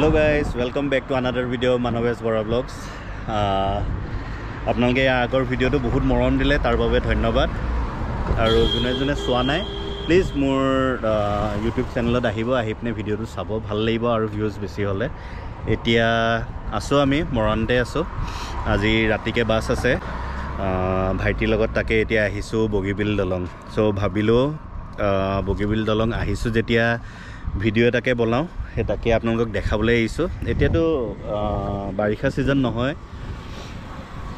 Hello guys, welcome back to another video Manavesh Bora Vlogs. আপোনালোকে আগৰ ভিডিওটো বহুত মৰম দিলে তাৰ বাবে ধন্যবাদ আৰু জুনে চোৱা নাই প্লিজ মোৰ YouTube চেনেলত আহিপনে ভিডিওটো চাব ভাল লাগিব আৰু ভিউজ বেছি হলে এতিয়া আসো আমি মৰণতে আসো আজি ৰাতিকে বাস আছে ভাইটিৰ লগত তাকে এতিয়া আহিছো বগীবিল দলং সো ভাবিলো বগীবিল দলং আহিছো যেতিয়া ভিডিও এটাকে বনাও হেতাকে আপোনালোকক দেখাবলৈ আহিছো এতিয়াতো বাৰিষা সিজন নহয়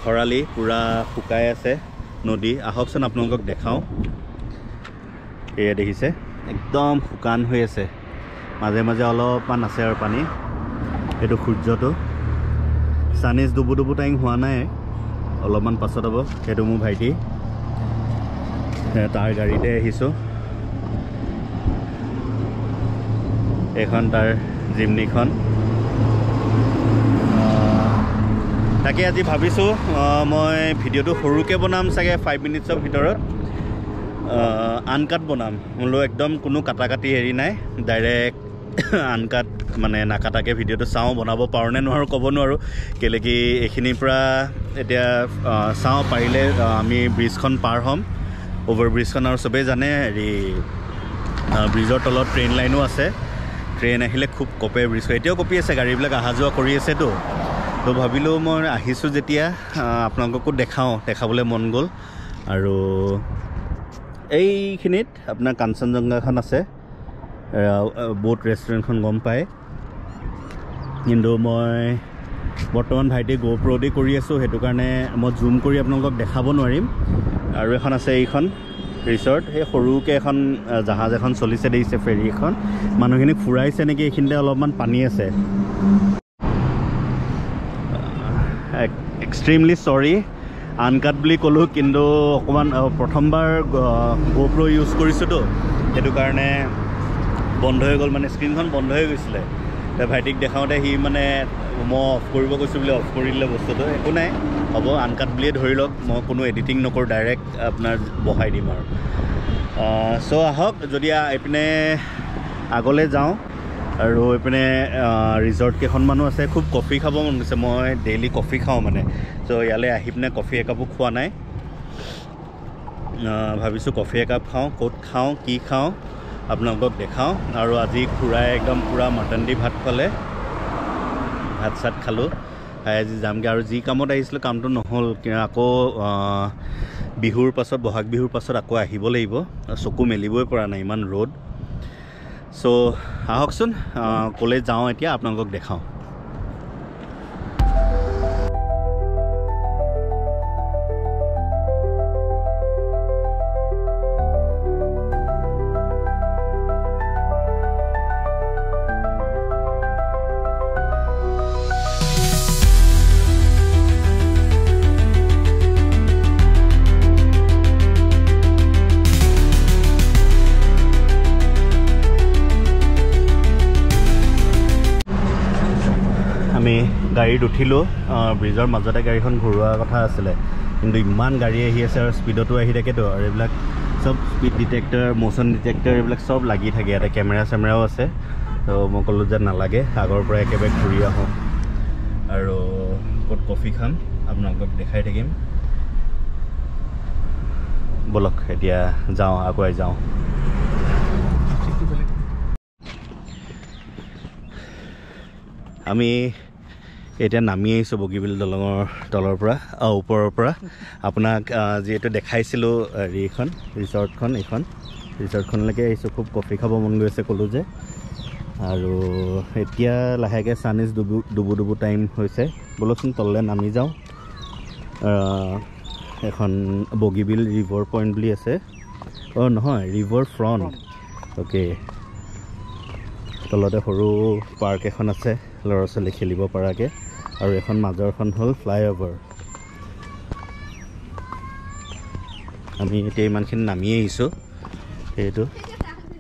খৰালি পুৰা শুকাই আছে নদী আহকচোন আপোনালোকক দেখাও এয়া দেখিছে একদম শুকান হৈ আছে মাজে মাজে অলপমান আছে আৰু পানী এটো সূৰ্যটো সানিজ দুবুদুবু টাইম হোৱা নাই অলপমান পাছত হ'ব এটো মোৰ ভাইটি তাৰ গাড়ীতে আহিছো এখন তাৰ জিমনিখন তাকে আজি ভাবিছো মই ভিডিওটো সৰুকে বনাম সাগে 5 মিনিটৰ ভিতৰত আনকাট বনাম মলো একদম কোনো কাটাকাটি হেৰি নাই ডাইৰেক্ট আনকাট মানে নাকাটাকে ভিডিওটো চাও বনাব পাৰনে নোৱাৰো ক'ব নোৱাৰো কেলে কি এখিনি পৰা এতিয়া চাও পাৰিলে আমি ব্ৰিজখন পাৰ হ'ম ওভাৰ ব্ৰিজখন আৰু সবে জানে হেৰি ব্ৰিজৰ তলত ট্ৰেইন লাইনো আছে ট্ৰেইন আহিলে খুব কপে ব্ৰিজ এতিয়াও কপি আছে গাড়ীবিলাক আহা যোৱা কৰি আছে তো ভাবিলো মই আহিছো যেতিয়া আপোনালোককো দেখাবলৈ মন গ'ল আৰু এইখিনিত আপোনাৰ কাঞ্চনজংঘাখন আছে বোট ৰেষ্টুৰেণ্টখন গম পায় কিন্তু মই বৰ্তমান ভাইটি GoPro দি কৰি আছো হেতু কাৰণে মই জুম কৰি আপোনালোকক দেখাব নোৱাৰিম আৰু এখন আছে এইখন ৰিসৰ্ট হে সৰুকে এখন জাহাজ এখন চলিছে দেইছে ফেৰী এখন মানুহখিনি ফুৰাইছে নেকি এখিনতে অলপমান পানী আছে এক্সট্ৰিমলি সৰি আনকাট বুলি কলো কিন্তু অকমান প্ৰথমবাৰ GoPro ইউজ কৰিছো তো হেতু কাৰণে বন্ধ হৈ গল মানে স্ক্ৰিনখন বন্ধ হৈ গৈছিলে ভাইটিক দেখাওতে হি মানে মই অফ কৰিব কৈছো বুলি অফ কৰি দিলে বস্তুটো একো নাই হ'ব আনকাট বুলি ধৰি লওক মই কোনো এডিটিং নকৰ ডাইৰেক্ট আপোনাৰ বহাই দিম আৰু সো আহক যদি এপিনে আগলে যাওঁ আৰু এপিনে ৰিসৰ্ট কেখন মানুহ আছে খুব কফি খাব মন গৈছে মই ডেইলি কফি খাওঁ মানে সো ইয়ালে আহিপনে কফি একাপো খোৱা নাই ভাবিছো কফি একাপ খাওঁ ক'ত খাওঁ কি খাওঁ আপোনালোকক দেখাও আৰু আজি খুৰাই একদম পুৰা মটন দি ভাত খালে ভাত সাত খালো আজি যামগে আৰু যি কামত আহিছিল কামটো নহল আকৌ বিহুৰ পাছত বহাগ বিহুৰ পাছত আকৌ আহিব লাগিব চকু মেলিবই পৰা নাই ইমান ৰ'দ সো আহকচোন কলে যাওঁ এতিয়া আপোনালোকক দেখাও আমি গাড়ীত উঠিলো ব্ৰিজৰ মাজতে গাড়ীখন ঘূৰোৱা কথা আছিলে কিন্তু ইমান গাড়ী আহি আছে আৰু স্পিডতো আহি থাকে তো আৰু এইবিলাক সব স্পিড ডিটেক্টৰ মোশন ডিটেক্টৰ এইবিলাক সব লাগি থাকে ইয়াতে কেমেৰাও আছে তো মই ক'লো যে নালাগে আগৰ পৰা একেবাৰে ঘূৰি আহোঁ আৰু ক'ত কফি খাম আপোনালোকক দেখাই থাকিম বলক এতিয়া যাওঁ আগুৱাই যাওঁ আমি এতিয়া নামি আহিছো বগীবিল দলঙৰ তলৰ পৰা ওপৰৰ পৰা আপোনাক যেটো দেখাইছিলো ৰিখন ৰিসৰ্টখনলৈকে আহিছো খুব কফি খাব মন গৈছে ক'লো যে আৰু এতিয়া লাহেকে সানিজ দুবুদুবু টাইম হৈছে বলকচোন তললে নামি যাওঁ এখন বগীবিল ৰিভাৰ পইণ্ট বুলি আছে নহয় ৰিভাৰ ফ্ৰণ্ট ওকে তলতে সৰু পাৰ্ক এখন আছে ল'ৰা ছোৱালী খেলিব পৰাকে আৰু এখন মাজৰখন হ'ল ফ্লাইঅভাৰ আমি এতিয়া ইমানখিনি নামি আহিছো এইটো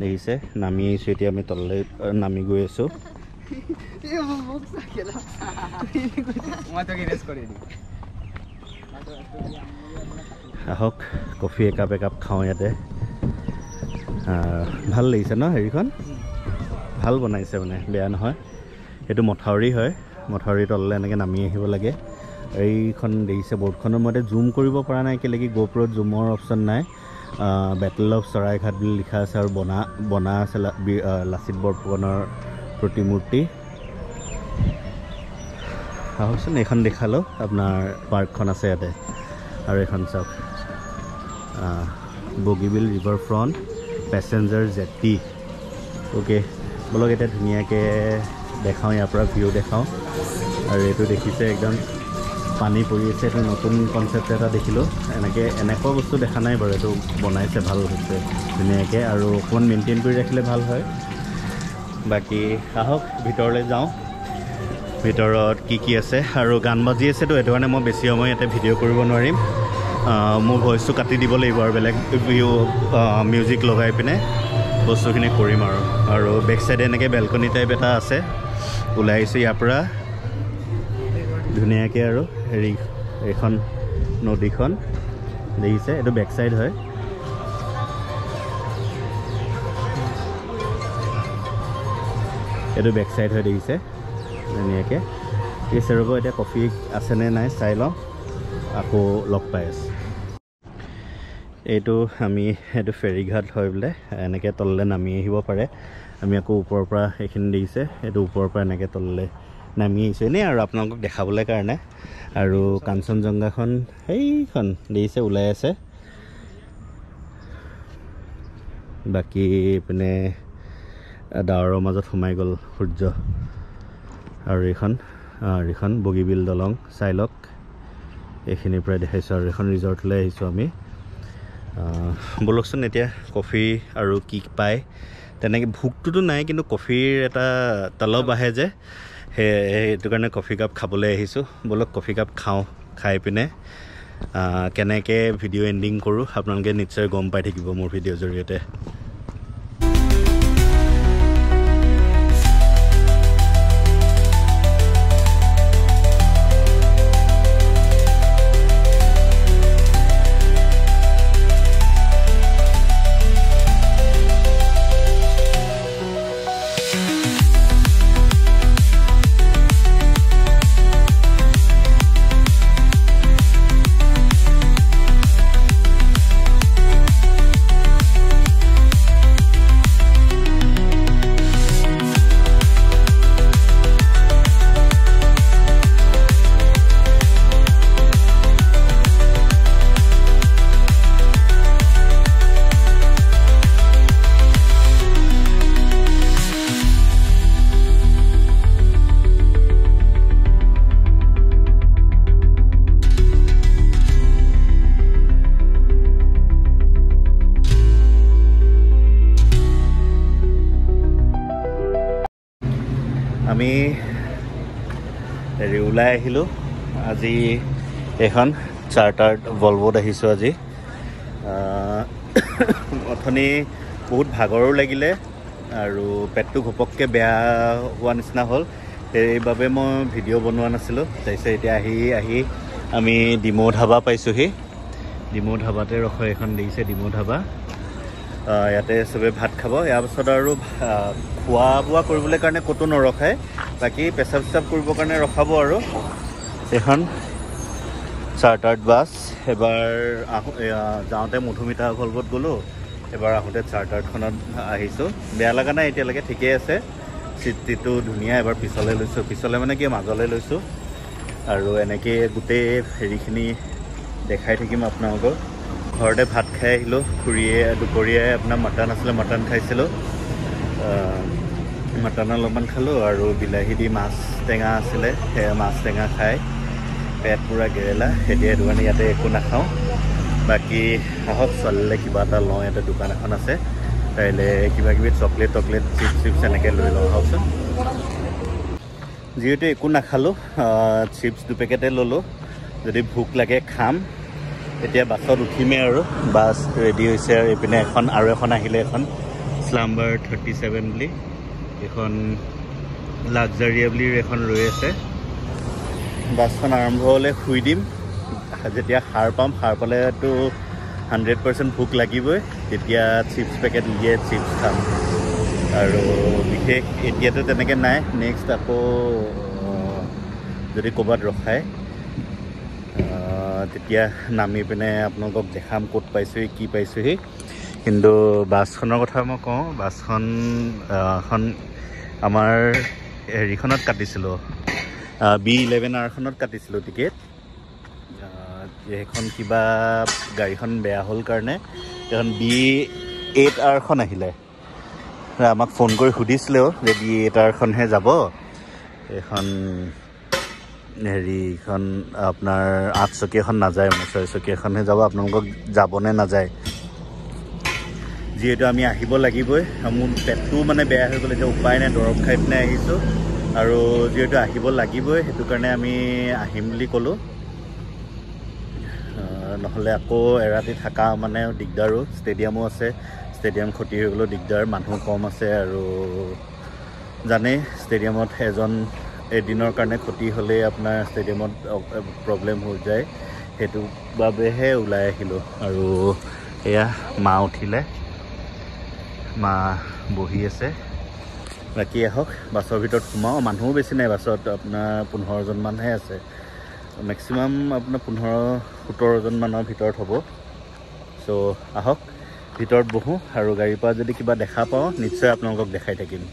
দেখিছে নামি আহিছো এতিয়া আমি তললৈ নামি গৈ আছো আহক কফি একাপ খাওঁ ইয়াতে ভাল লাগিছে ন হেৰিখন ভাল বনাইছে মানে বেয়া নহয় এইটো মথাউৰি হয় মথাউৰি তললৈ এনেকৈ নামি আহিব লাগে এইখন দেখিছে বৰ্ডখনৰ মতে জুম কৰিব পৰা নাই কেলেকি গোপ্ৰত জুমৰ অপশ্যন নাই বেটেল অফ চৰাইঘাট বুলি লিখা আছে আৰু বনা আছে লাচিত বৰফুকনৰ প্ৰতিমূৰ্তি আহকচোন এইখন দেখালোঁ আপোনাৰ পাৰ্কখন আছে ইয়াতে আৰু এখন চাওক Bogibeel river front passenger jetty okay বলক এতিয়া ধুনীয়াকৈ দেখাওঁ ইয়াৰ পৰা ভিউ দেখাওঁ আৰু এইটো দেখিছে একদম পানী পৰি আছে এইটো নতুন কনচেপ্ট এটা দেখিলোঁ এনেকুৱা বস্তু দেখা নাই বাৰু এইটো বনাইছে ভাল হৈছে ধুনীয়াকৈ আৰু অকণমান মেইনটেইন কৰি ৰাখিলে ভাল হয় বাকী আহক ভিতৰলৈ যাওঁ ভিতৰত কি আছে আৰু গান বাজি আছেতো সেইটো কাৰণে মই বেছি সময় ইয়াতে ভিডিঅ' কৰিব নোৱাৰিম মোৰ ভইচটো কাটি দিব লাগিব আৰু বেলেগ মিউজিক লগাই পিনে বস্তুখিনি কৰিম আৰু বেক চাইডে এনেকৈ বেলকনি টাইপ এটা আছে ওলাই আহিছোঁ ইয়াৰ পৰা ধুনীয়াকৈ আৰু হেৰি এইখন নদীখন দেখিছে এইটো বেক চাইড হয় এইটো বেক চাইড হয় দেখিছে ধুনীয়াকৈ ঠিক আছে ৰ'ব এতিয়া কফি আছেনে নাই চাই লওঁ আকৌ লগ পাই আছোঁ এইটো ফেৰীঘাট হয় বোলে এনেকৈ তললৈ নামি আহিব পাৰে আমি আকৌ ওপৰৰ পৰা এইখিনি দেখিছে এইটো ওপৰৰ পৰা এনেকৈ তললৈ নামি আহিছোঁ এনেই আৰু আপোনালোকক দেখাবলৈ কাৰণে আৰু কাঞ্চনজংঘাখন সেইখন দেখিছে ওলাই আছে বাকী ইপিনে ডাৱৰৰ মাজত সোমাই গ'ল সূৰ্য আৰু এইখন বগীবিল দলং চাই লওক এইখিনিৰ পৰাই দেখাইছোঁ আৰু এখন ৰিজৰ্টলৈ আহিছোঁ আমি বলকচোন এতিয়া কফি আৰু কি পায় তেনেকৈ ভোকটোতো নাই কিন্তু কফিৰ এটা তলব আহে যে সেইটো কাৰণে কফি কাপ খাবলৈ আহিছোঁ বলক কফি কাপ খাওঁ খাই পিনে কেনেকৈ ভিডিঅ' এণ্ডিং কৰোঁ আপোনালোকে নিশ্চয় গম পাই থাকিব মোৰ ভিডিঅ'ৰ জৰিয়তে আমি হেৰি ওলাই আহিলোঁ আজি এখন চাৰ্টাৰ্ড ভলভোত আহিছোঁ আজি অথনি বহুত ভাগৰো লাগিলে আৰু পেটটো ঘপককৈ বেয়া হোৱা নিচিনা হ'ল সেইবাবে মই ভিডিঅ' বনোৱা নাছিলোঁ তাৰপিছত এতিয়া আহি আমি ডিমৌ ধাবা পাইছোঁহি ডিমৌ ধাবাতে ৰখা এখন দেখিছে ডিমৌ ধাবা ইয়াতে চবে ভাত খাব ইয়াৰ পাছত আৰু খোৱা বোৱা কৰিবলৈ কাৰণে ক'তো নৰখায় বাকী পেচাব চেচাব কৰিবৰ কাৰণে ৰখাব আৰু এখন চাৰ্টাৰ্ড বাছ এবাৰ যাওঁতে মধুমিতা ভলভোত গ'লোঁ এবাৰ আহোঁতে চাৰ্টাৰ্ডখনত আহিছোঁ বেয়া লগা নাই এতিয়ালৈকে ঠিকেই আছে চিটটো ধুনীয়া এবাৰ পিছলৈ লৈছোঁ পিছলৈ মানে কি মাজলৈ লৈছোঁ আৰু এনেকৈ গোটেই হেৰিখিনি দেখাই থাকিম আপোনালোকক ঘৰতে ভাত খাই আহিলোঁ খুৰীয়ে দুপৰীয়াই আপোনাৰ মটন আছিলে মটন খাইছিলোঁ মটন অলপমান খালোঁ আৰু বিলাহী দি মাছ টেঙা আছিলে সেয়া মাছ টেঙা খাই পেট পূৰা গেৰেলা এতিয়া সেইটো কাৰণে ইয়াতে একো নাখাওঁ বাকী আহক ছোৱালীলৈ কিবা এটা লওঁ ইয়াতে দোকান এখন আছে কাইলৈ কিবাকিবি চকলেট চিপছ এনেকৈ লৈ লওঁ আহকচোন যিহেতু একো নাখালোঁ চিপছ 2 পেকেটে ল'লোঁ যদি ভোক লাগে খাম এতিয়া বাছত উঠিমেই আৰু বাছ ৰেডি হৈছে আৰু এইপিনে আৰু এখন আহিলে এখন স্লাম্বাৰ 37 বুলি এখন লাক্সাৰিয়া বুলি এখন ৰৈ আছে বাছখন আৰম্ভ হ'লে শুই দিম যেতিয়া সাৰ পাম সাৰ পালেতো 100% ভোক লাগিবই তেতিয়া চিপছ পেকেট উলিয়াই চিপছ খাম আৰু বিশেষ এতিয়াতো তেনেকৈ নাই নেক্সট আকৌ যদি ক'ৰবাত ৰখায় তেতিয়া নামি পিনে আপোনালোকক দেখাম ক'ত পাইছোঁহি কি পাইছোঁহি কিন্তু বাছখনৰ কথা মই কওঁ বাছখন এখন আমাৰ হেৰিখনত কাটিছিলোঁ B11R খনত কাটিছিলোঁ টিকেট সেইখন কিবা গাড়ীখন বেয়া হ'ল কাৰণে এখন B8R আহিলে আমাক ফোন কৰি সুধিছিলেও যে B8R যাব এখন হেৰিখন আপোনাৰ 8 চকীয়াখন নাযায় 6 চকীয়াখনহে যাব আপোনালোকক যাবনে নাযায় যিহেতু আমি আহিব লাগিবই মোৰ পেটটো মানে বেয়া হৈ গ'ল এতিয়া উপায় নাই দৰৱ খাই পিনে আহিছোঁ আৰু যিহেতু আহিব লাগিবই সেইটো কাৰণে আমি আহিম বুলি ক'লোঁ নহ'লে আকৌ এৰাতি থকা মানে দিগদাৰো ষ্টেডিয়ামো আছে ষ্টেডিয়াম ক্ষতি হৈ গ'লেও দিগদাৰ মানুহ কম আছে আৰু জানেই ষ্টেডিয়ামত এদিনৰ কাৰণে ক্ষতি হ'লেই আপোনাৰ ষ্টেডিয়ামত প্ৰব্লেম হৈ যায় সেইটো বাবেহে ওলাই আহিলোঁ আৰু এয়া মা উঠিলে মা বহি আছে বাকী আহক বাছৰ ভিতৰত সোমাওঁ মানুহো বেছি নাই বাছত আপোনাৰ 15জনমানহে আছে মেক্সিমাম আপোনাৰ 15-17জনমানৰ ভিতৰত হ'ব চ' আহক ভিতৰত বহোঁ আৰু গাড়ীৰ পৰা যদি কিবা দেখা পাওঁ নিশ্চয় আপোনালোকক দেখাই থাকিম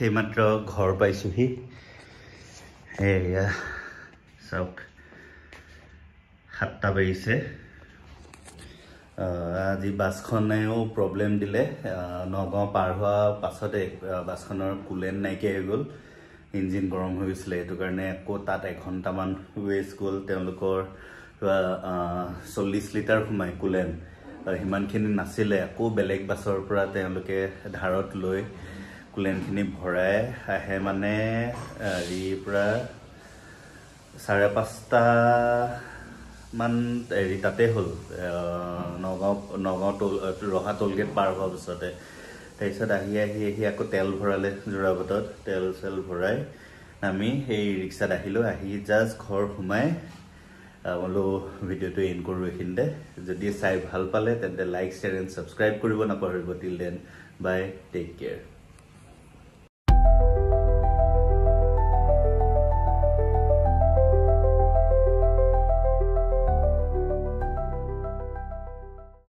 এইমাত্ৰ ঘৰ পাইছোঁহি এয়া চাওক 7টা বাজিছে আজি বাছখনেও প্ৰব্লেম দিলে নগাঁও পাৰ হোৱা পাছতে বাছখনৰ কুলেণ্ট নাইকিয়া হৈ গ'ল ইঞ্জিন গৰম হৈ গৈছিলে সেইটো কাৰণে আকৌ তাত 1 ঘণ্টামান ৱেষ্ট গ'ল তেওঁলোকৰ 40 লিটাৰ সোমাই কুলেণ্ট আৰু সিমানখিনি নাছিলে আকৌ বেলেগ বাছৰ পৰা তেওঁলোকে ধাৰত লৈ কুলেণ্টখিনি ভৰাই আহে মানে হেৰিৰ পৰা 5:30 মান হেৰি তাতে হ'ল নগাঁও ৰহা টোলগেট পাৰ হোৱাৰ পিছতে তাৰপিছত আহি আকৌ তেল ভৰালে যোৰাবাটত তেল চেল ভৰাই আমি সেই ৰিক্সাত আহিলোঁ আহি জাষ্ট ঘৰ সোমাই বোলো ভিডিঅ'টো এণ্ড কৰোঁ এইখিনিতে যদি চাই ভাল পালে তেন্তে লাইক শ্বেয়াৰ এণ্ড ছাবস্ক্ৰাইব কৰিব নাপাহৰিব till then bye take care